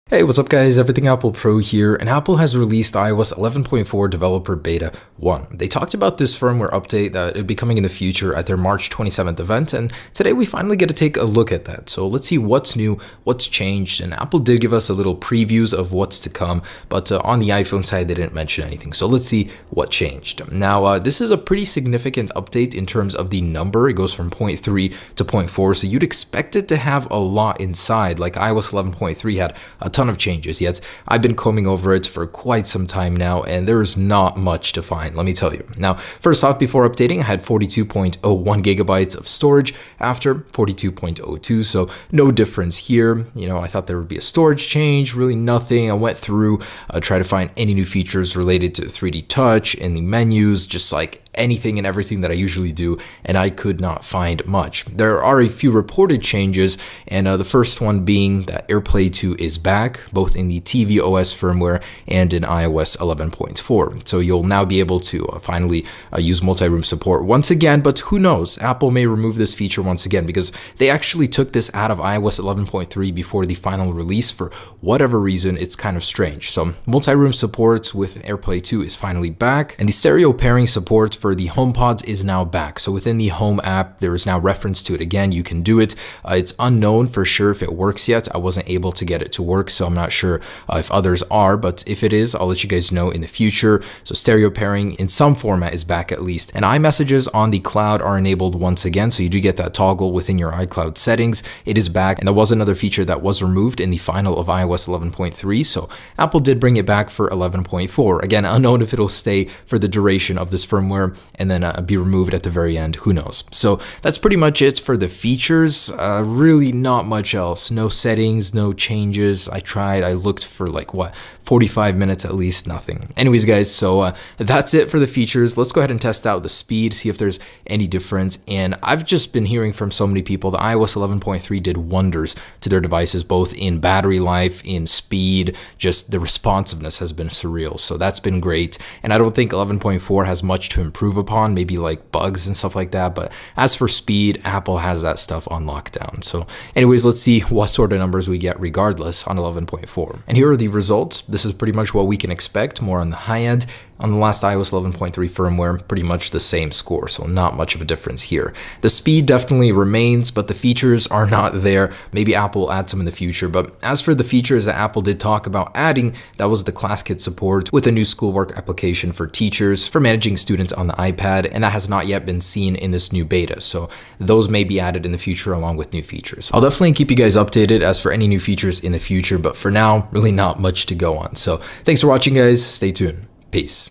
Hey, what's up guys, Everything Apple Pro here, and Apple has released iOS 11.4 Developer Beta 1. They talked about this firmware update that it'd be coming in the future at their March 27th event, and today we finally get to take a look at that. So let's see what's new, what's changed, and Apple did give us a little previews of what's to come, but on the iPhone side they didn't mention anything. So let's see what changed. Now, this is a pretty significant update in terms of the number. It goes from 0.3 to 0.4, so you'd expect it to have a lot inside, like iOS 11.3 had a ton of changes, yet I've been combing over it for quite some time now and there is not much to find, let me tell you. Now, first off, before updating, I had 42.01 gigabytes of storage after 42.02, so no difference here. You know, I thought there would be a storage change, really nothing. I went through, tried to find any new features related to 3D touch in the menus, just like anything and everything that I usually do, and I could not find much. There are a few reported changes, and the first one being that AirPlay 2 is back, both in the tvOS firmware and in iOS 11.4. So you'll now be able to finally use multi-room support once again, but who knows, Apple may remove this feature once again because they actually took this out of iOS 11.3 before the final release. For whatever reason, it's kind of strange. So multi-room support with AirPlay 2 is finally back, and the stereo pairing support for the HomePods is now back. So within the Home app, there is now reference to it again. You can do it. It's unknown for sure if it works yet. I wasn't able to get it to work, so I'm not sure if others are, but if it is, I'll let you guys know in the future. So stereo pairing in some format is back at least. And iMessages on the cloud are enabled once again, so you do get that toggle within your iCloud settings. It is back, and there was another feature that was removed in the final of iOS 11.3, so Apple did bring it back for 11.4. Again, unknown if it'll stay for the duration of this firmware and then be removed at the very end, who knows. So that's pretty much it for the features. Really not much else. No settings, no changes. I looked for like 45 minutes at least, nothing. Anyways guys, so that's it for the features. Let's go ahead and test out the speed, see if there's any difference. And I've just been hearing from so many people that iOS 11.3 did wonders to their devices, both in battery life, in speed, just the responsiveness has been surreal. So that's been great. And I don't think 11.4 has much to improve upon, maybe like bugs and stuff like that. But as for speed, Apple has that stuff on lockdown. So anyways, let's see what sort of numbers we get regardless on 11.4. And here are the results. This is pretty much what we can expect, more on the high end. On the last iOS 11.3 firmware, pretty much the same score, so not much of a difference here. The speed definitely remains, but the features are not there. Maybe Apple will add some in the future, but as for the features that Apple did talk about adding, that was the ClassKit support with a new schoolwork application for teachers for managing students on the iPad, and that has not yet been seen in this new beta, so those may be added in the future along with new features. I'll definitely keep you guys updated as for any new features in the future, but for now, really not much to go on. So thanks for watching guys, stay tuned. Peace.